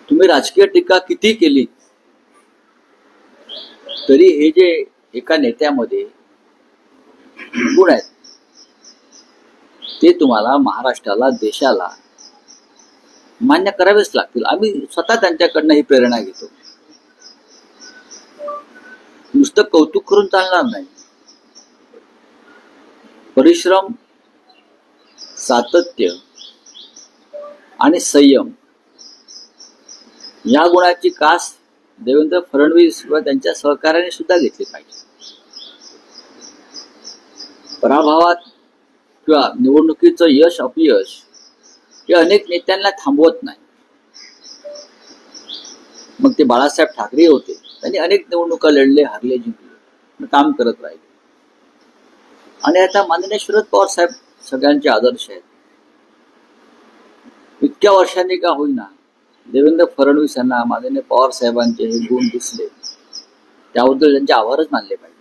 तुम्ही राजकीय टीका किती केली तरी हे जे एका नेत्यामध्ये गुण आहेत ते तुम्हाला महाराष्ट्राला, देशाला मान्य करावेच लागतील. आम्ही स्वतः त्यांच्याकडनं ही प्रेरणा घेतो. नुसतं कौतुक करून चालणार नाही. परिश्रम, सातत्य आणि संयम या गुणाची कास देवेंद्र फडणवीस व त्यांच्या सहकार्याने सुद्धा घेतली पाहिजे. पराभवात किंवा निवडणुकीचं यश अपयश हे अनेक नेत्यांना थांबवत नाही. मग ते बाळासाहेब ठाकरे होते, त्यांनी अनेक निवडणुका लढले, हरले, जिंकले, काम करत राहिले. आणि आता माननीय शरद पवार साहेब सगळ्यांचे आदर्श आहेत. इतक्या वर्षांनी का होईना देवेंद्र फडणवीस यांना माननीय पवार साहेबांचे हे गुण दिसले, त्याबद्दल त्यांचे आभारच मानले पाहिजे.